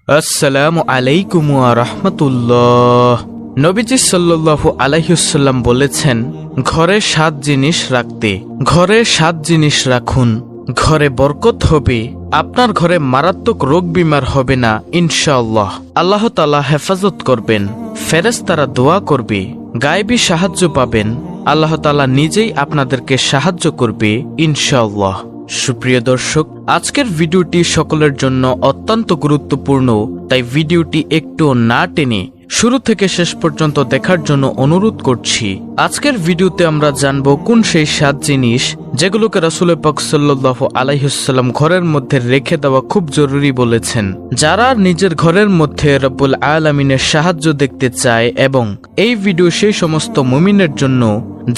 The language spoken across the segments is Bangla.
আসসালামু আলাইকুম ওয়া রাহমাতুল্লাহ। নবীজি সাল্লাল্লাহু আলাইহি ওয়াসাল্লাম বলেছেন, ঘরে 7 জিনিস রাখতে, ঘরে 7 জিনিস রাখুন, ঘরে বরকত হবে, আপনার ঘরে মারাত্মক রোগ বিমার হবে না ইনশাআল্লাহ। আল্লাহ তাআলা হেফাজত করবেন, ফেরেশতারা দোয়া করবে, গায়েবী সাহায্য পাবেন, আল্লাহ তাআলা নিজেই আপনাদেরকে সাহায্য করবে ইনশাআল্লাহ। সুপ্রিয় দর্শক, আজকের ভিডিওটি সকলের জন্য অত্যন্ত গুরুত্বপূর্ণ, তাই ভিডিওটি একটু না টেনে শুরু থেকে শেষ পর্যন্ত দেখার জন্য অনুরোধ করছি। আজকের ভিডিওতে আমরা জানব কোন সেই 7 জিনিস যেগুলোকে রাসূল পাক সাল্লাল্লাহু আলাইহি ওয়াসাল্লাম ঘরের মধ্যে রেখে দেওয়া খুব জরুরি বলেছেন। যারা নিজের ঘরের মধ্যে রব্বুল আলামিনের সাহায্য দেখতে চায়, এবং এই ভিডিও সেই সমস্ত মুমিনের জন্য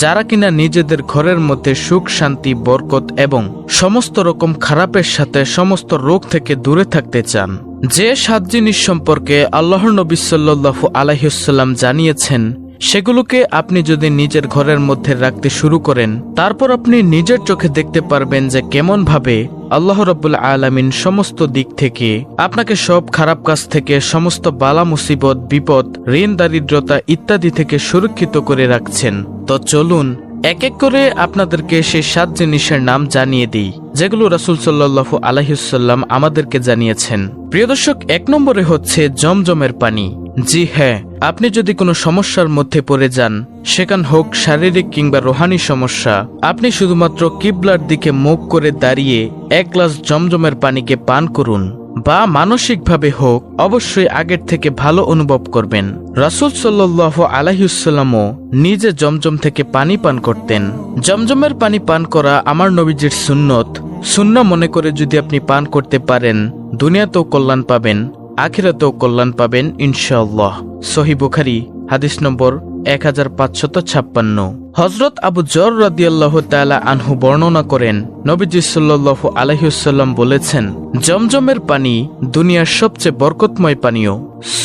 যারা কিনা নিজেদের ঘরের মধ্যে সুখ, শান্তি, বরকত এবং সমস্ত রকম খারাপের সাথে সমস্ত রোগ থেকে দূরে থাকতে চান। যে 7 জিনিস সম্পর্কে আল্লাহর নবী সাল্লাল্লাহু আলাইহি ওয়াসাল্লাম জানিয়েছেন, সেগুলোকে আপনি যদি নিজের ঘরের মধ্যে রাখতে শুরু করেন, তারপর আপনি নিজের চোখে দেখতে পারবেন যে কেমন ভাবে আল্লাহ রাব্বুল আলামিন সমস্ত দিক থেকে আপনাকে সব খারাপ কাজ থেকে, সমস্ত বালা মুসিবত, বিপদ, ঋণ, দারিদ্রতা ইত্যাদি থেকে সুরক্ষিত করে রাখছেন। তো চলুন এক এক করে আপনাদেরকে সেই 7 জিনিসের নাম জানিয়ে দিই, যেগুলো রাসূল সাল্লাল্লাহু আলাইহি ওয়াসাল্লাম আমাদেরকে জানিয়েছেন। প্রিয় দর্শক, 1 নম্বরে হচ্ছে জমজমের পানি। জি হ্যাঁ, আপনি যদি কোনো সমস্যার মধ্যে পড়ে যান, সেখান হোক শারীরিক কিংবা রুহানি সমস্যা, আপনি শুধুমাত্র কিবলার দিকে মুখ করে দাঁড়িয়ে 1 গ্লাস জমজমের পানিকে পান করুন, বা মানসিকভাবে হোক, অবশ্যই আগের থেকে ভালো অনুভব করবেন। রাসূল সাল্লাল্লাহু আলাইহি ওয়াসাল্লামও নিজে জমজম থেকে পানি পান করতেন। জমজমের পানি পান করা আমার নবীজির সুন্নত। সুন্নাহ মনে করে যদি আপনি পান করতে পারেন, দুনিয়াতেও কল্যাণ পাবেন, আখিরাতেও কল্যাণ পাবেন ইনশাআল্লাহ। সহিহ বুখারী হাদিস নম্বর 1556। হযরত আবু যর রাদিয়াল্লাহু তাআলা আনহু বর্ণনা করেন, নবীজি সাল্লাল্লাহু আলাইহি ওয়াসাল্লাম বলেছেন, জমজমের পানি দুনিয়ার সবচেয়ে বরকতময় পানীয়।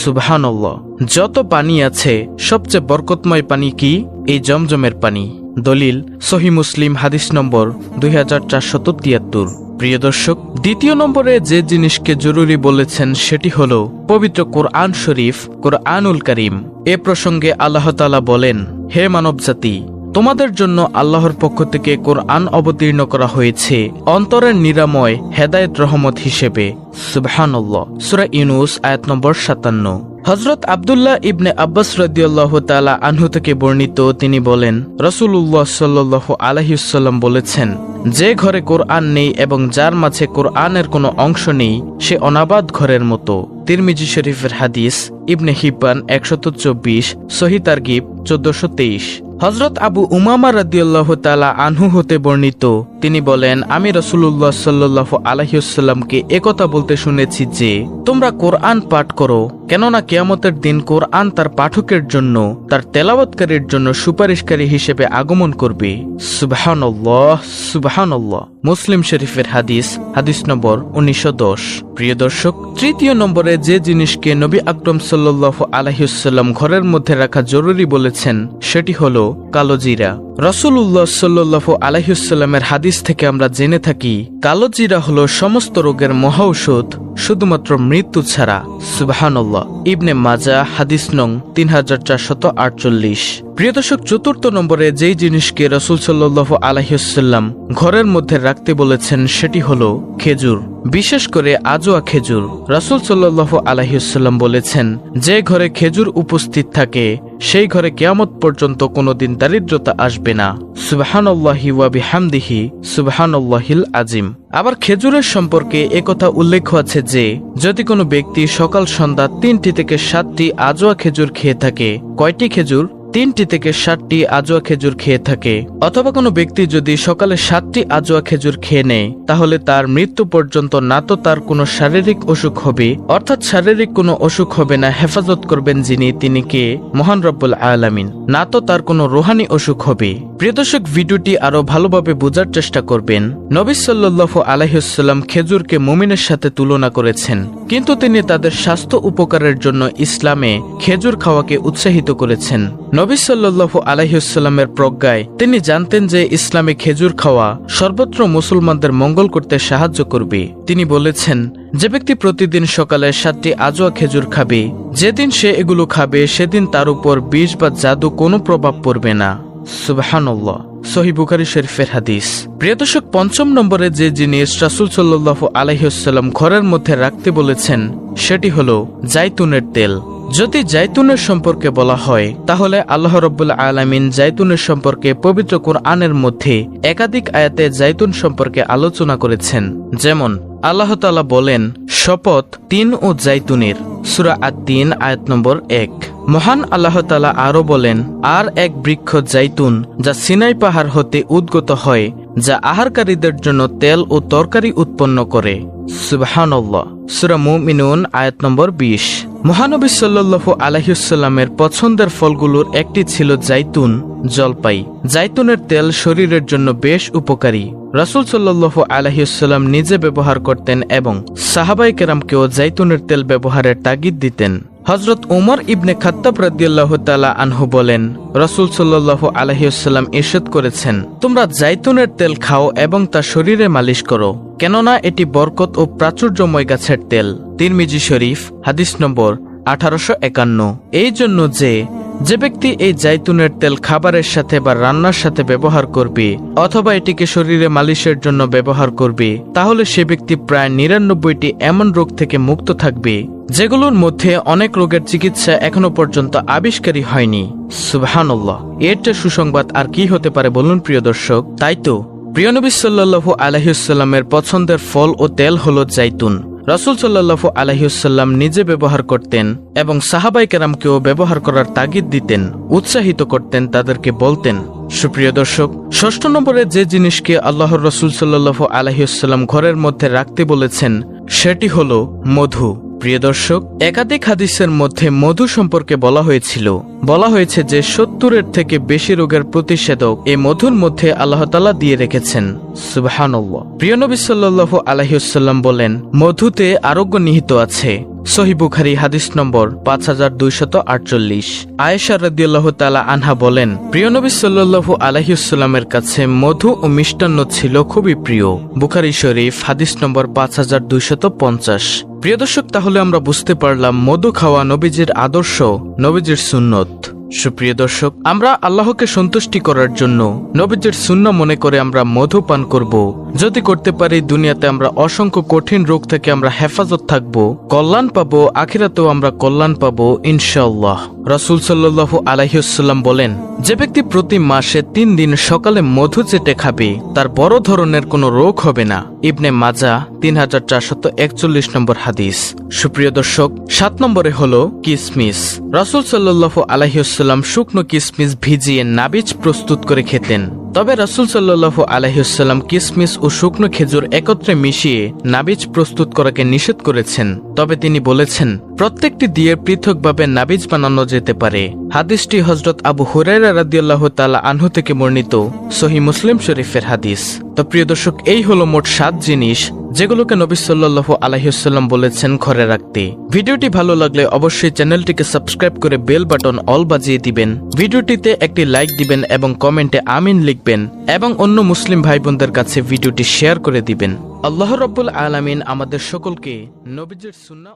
সুবহানাল্লাহ। যত পানি আছে সবচেয়ে বরকতময় পানি কি? এই জমজমের পানি। দলিল সহিহ মুসলিম হাদিস নম্বর 2473। প্রিয় দর্শক, 2 নম্বরে যে জিনিসকে জরুরি বলেছেন সেটি হলো পবিত্র কোরআন শরীফ, কোরআনুল কারীম। এ প্রসঙ্গে আল্লাহ তাআলা বলেন, হে মানবজাতি, তোমাদের জন্য আল্লাহর পক্ষ থেকে কোরআন অবতীর্ণ করা হয়েছে অন্তরের নিরাময়, হেদায়েত, রহমত হিসেবে। সুবহানাল্লাহ। সূরা ইউনূস আয়াত নম্বর 57। হযরত আব্দুল্লাহ ইবনে আব্বাস রাদিয়াল্লাহু তাআলা আনহু থেকে বর্ণিত, তিনি বলেন, রাসূলুল্লাহ সাল্লাল্লাহু আলাইহি ওয়াসাল্লাম বলেছেন, যে ঘরে কোরআন নেই এবং যার মাঝে কোরআনের কোনো অংশ নেই, সে অনাবাদ ঘরের মতো। তিরমিজি শরীফের হাদিস, ইবনে হিব্বান 124, সহিহ তারগিব 1423। হযরত আবু উমামা রাদিয়াল্লাহু তাআলা আনহু হতে বর্ণিত, তিনি বলেন, আমি রাসূলুল্লাহ সাল্লাল্লাহু আলাইহি ওয়াসাল্লামকে একথা বলতে শুনেছি যে, তোমরা কোরআন পাঠ করো, কেননা কিয়ামতের দিন কোরআন তার পাঠকের জন্য, তার তেলাওয়াতকারীর জন্য সুপারিশকারী হিসেবে আগমন করবে। সুবহানাল্লাহ, সুবহানাল্লাহ। মুসলিম শরীফের হাদিস, হাদিস নম্বর 1910। প্রিয় দর্শক, 3 নম্বরে যে জিনিসকে নবী আকরাম সাল্লাল্লাহু আলাইহি ওয়াসাল্লাম ঘরের মধ্যে রাখা জরুরি বলেছেন, সেটি হলো কালো জিরা। রাসূলুল্লাহ সাল্লাল্লাহু আলাইহি ওয়াসাল্লামের হাদিস থেকে আমরা জেনে থাকি, কালো জিরা হলো সমস্ত রোগের মহা ঔষধ, শুধুমাত্র মৃত্যু ছাড়া। সুবহানাল্লাহ। ইবনে মাজাহ হাদিস নং 3448। প্রিয় দর্শক, 4 নম্বরে যেই জিনিসকে রাসূল সাল্লাল্লাহু আলাইহি ওয়াসাল্লাম ঘরের মধ্যে রাখতে বলেছেন, সেটি হলো খেজুর, বিশেষ করে আজওয়া খেজুর। রাসূল সাল্লাল্লাহু আলাইহি ওয়াসাল্লাম বলেছেন, যে ঘরে খেজুর উপস্থিত থাকে, সেই ঘরে কিয়ামত পর্যন্ত কোনোদিন দারিদ্রতা আসবে না। সুবহানাল্লাহি ওয়া বিহামদিহি, সুবহানাল্লাহিল আযীম। আবার খেজুরের সম্পর্কে একথা উল্লেখ আছে যে, যদি কোনো ব্যক্তি সকাল সন্ধ্যা 3টি থেকে 7টি আজওয়া খেজুর খেয়ে থাকে, কয়টি খেজুর? 3টি থেকে 7টি আজওয়া খেজুর খেয়ে থাকে, অথবা কোনো ব্যক্তি যদি সকালে 7টি আজওয়া খেজুর খেয়ে নেয়, তাহলে তার মৃত্যু পর্যন্ত না তো তার কোনো শারীরিক অসুখ হবে, অর্থাৎ শারীরিক কোনো অসুখ হবে না, হেফাজত করবেন যিনি, তিনি কে? মহান রব্বুল আলামিন। না তো তার কোনো রুহানি অসুখ হবে। প্রিয় দর্শক, ভিডিওটি আরো ভালোভাবে বোঝার চেষ্টা করবেন। নবী সাল্লাল্লাহু আলাইহি ওয়াসাল্লাম খেজুরকে মুমিনের সাথে তুলনা করেছেন, কিন্তু তিনি তাদের স্বাস্থ্য উপকারের জন্য ইসলামে খেজুর খাওয়াকে উৎসাহিত করেছেন। নবী সাল্লাল্লাহু আলাইহি ওয়াসাল্লামের প্রজ্ঞায় তিনি জানতেন যে ইসলামে খেজুর খাওয়া সর্বত্র মুসলমানদের মঙ্গল করতে সাহায্য করবে। তিনি বলেছেন, যে ব্যক্তি প্রতিদিন সকালে 7টি আজোয়া খেজুর খাবে, যেদিন সে এগুলো খাবে সেদিন তার উপর বিষ বা জাদু কোনো প্রভাব পড়বে না। সুবহানাল্লাহ। সহিহ বুখারী শরীফের হাদিস। প্রিয় দর্শক, ৫ম নম্বরে যে জিনিস রাসূল সাল্লাল্লাহু আলাইহি ওয়াসাল্লাম ঘরের মধ্যে রাখতে বলেছেন সেটি হলো জাইতুনের তেল। যদি জাইতুনের সম্পর্কে বলা হয় তাহলে আল্লাহ রাব্বুল আলামিন জাইতুনের সম্পর্কে পবিত্র কুরআনের মধ্যে একাধিক আয়াতে জাইতুন সম্পর্কে আলোচনা করেছেন। যেমন আল্লাহ তাআলা বলেন, শপথ তিন ও জাইতুনের, সূরা আত-তিন আয়াত নম্বর ১। মহান আল্লাহ তাআলা আরো বলেন, আর এক বৃক্ষ জাইতুন যা সিনাই পাহাড় হতে উদ্গত হয়, যা আহারকারীদের জন্য তেল ও তরকারি উৎপন্ন করে। সুবহানাল্লাহ। সূরা মুমিনুন আয়াত নম্বর ২০। মহানবী সাল্লাল্লাহু আলাইহি ওয়াসাল্লামের পছন্দের ফলগুলোর একটি ছিল জাইতুন, জলপাই। জাইতুনের তেল শরীরের জন্য বেশ উপকারী। রাসূল সাল্লাল্লাহু আলাইহি ওয়াসাল্লাম নিজে ব্যবহার করতেন এবং সাহাবায়ে কেরামকেও জাইতুনের তেল ব্যবহারের তাগিদ দিতেন। হযরত উমর ইবনে খাত্তাব রাদিয়াল্লাহু তাআলা আনহু বলেন, রাসূল সাল্লাল্লাহু আলাইহি ওয়াসাল্লাম ইরশাদ করেছেন, তোমরা জাইতুনের তেল খাও এবং তা শরীরে মালিশ করো, কেননা এটি বরকত ও প্রাচুর্যময় গাছের তেল। তিরমিজি শরীফ, হাদিস নম্বর 1851। এই জন্য যে ব্যক্তি এই জাইতুনের তেল খাবারের সাথে বা রান্নার সাথে ব্যবহার করবে অথবা এটিকে শরীরে মালিশের জন্য ব্যবহার করবে, তাহলে সে ব্যক্তি প্রায় ৯৯টি এমন রোগ থেকে মুক্ত থাকবে যেগুলোর মধ্যে অনেক রোগের চিকিৎসা এখনো পর্যন্ত আবিষ্কারই হয়নি। সুবহানাল্লাহ। এর চেয়ে সুসংবাদ আর কি হতে পারে বলুন প্রিয় দর্শক? তাই তো প্রিয় নবী সাল্লাল্লাহু আলাইহি ওয়াসাল্লামের পছন্দের ফল ও তেল হলো জাইতুন। রাসূল সাল্লাল্লাহু আলাইহি ওয়াসাল্লাম নিজে ব্যবহার করতেন এবং সাহাবায়ে কেরামকেও ব্যবহার করার তাগিদ দিতেন, উৎসাহিত করতেন, তাদেরকে বলতেন। সুপ্রিয় দর্শক, ৬ষ্ঠ নম্বরে যে জিনিসকে আল্লাহর রাসূল সাল্লাল্লাহু আলাইহি ওয়াসাল্লাম ঘরের মধ্যে রাখতে বলেছেন সেটি হলো মধু। প্রিয় দর্শক, একাধিক হাদিসের মধ্যে মধু সম্পর্কে বলা হয়েছে যে ৭০-এর থেকে বেশি রোগের প্রতিষেধক এই মধুর মধ্যে আল্লাহ তাআলা দিয়ে রেখেছেন। সুবহানাল্লাহ। প্রিয় নবী সাল্লাল্লাহু আলাইহি ওয়াসাল্লাম বলেন, মধুতে আরোগ্য নিহিত আছে। সহিহ বুখারী হাদিস নম্বর ৫২৪৮। আয়েশা রাদিয়াল্লাহু তাআলা আনহা বলেন, প্রিয় নবী সাল্লাল্লাহু আলাইহি ওয়াসাল্লামের কাছে মধু ও মিষ্টান্ন ছিল খুবই প্রিয়। বুখারী শরীফ, হাদিস নম্বর ৫২৫০। প্রিয় দর্শক, তাহলে আমরা বুঝতে পারলাম মধু খাওয়া নবীজির আদর্শ, নবীজির সুন্নত। সুপ্রিয় দর্শক, আমরা আল্লাহকে সন্তুষ্টি করার জন্য নবীজির সুন্নাহ মনে করে আমরা মধু পান করব। যদি করতে পারি, দুনিয়াতে আমরা অসংখ্য কঠিন রোগ থেকে আমরা হেফাজত থাকব, কল্যাণ পাবো, আখিরাতেও আমরা কল্যাণ পাবো ইনশাআল্লাহ। রাসূল সাল্লাল্লাহু আলাইহি ওয়াসাল্লাম বলেন, যে ব্যক্তি প্রতি মাসে ৩ দিন সকালে মধু চেটে খাবে তার বড় ধরনের কোনো রোগ হবে না। ইবনে মাজাহ ৩৪৪১ নম্বর হাদিস। সুপ্রিয় দর্শক, ৭ নম্বরে হলো কিসমিস। রাসূল সাল্লাল্লাহু আলাইহি ওয়াসাল্লাম শুকনো কিসমিস ভিজিয়ে নাবিজ প্রস্তুত করে খেতেন। তবে রাসূল সাল্লাল্লাহু আলাইহি ওয়াসাল্লাম কিসমিস ও শুকনো খেজুর একত্রে মিশিয়ে নাবিজ প্রস্তুত করাকে নিষেধ করেছেন। তবে তিনি বলেছেন, প্রত্যেকটি দিয়ে পৃথকভাবে নাবিজ বানানো যেতে পারে। হাদিসটি হযরত আবু হুরায়রা রাদিয়াল্লাহু তাআলা আনহু থেকে বর্ণিত, সহিহ মুসলিম শরীফের হাদিস। তো প্রিয় দর্শক, এই হলো মোট ৭ জিনিস যেগুলোকে নবী সাল্লাল্লাহু আলাইহি ওয়াসাল্লাম বলেছেন ঘরে রাখতে। ভিডিওটি ভালো লাগলে অবশ্যই চ্যানেলটিকে সাবস্ক্রাইব করে বেল বাটন অল বাজিয়ে দিবেন। ভিডিওটিতে একটি লাইক দিবেন এবং কমেন্টে আমিন লিখবেন এবং অন্য মুসলিম ভাই বোনদের কাছে ভিডিওটি শেয়ার করে দিবেন। আল্লাহ রাব্বুল আলামিন আমাদের সকলকে নবীজির সুন্নাহ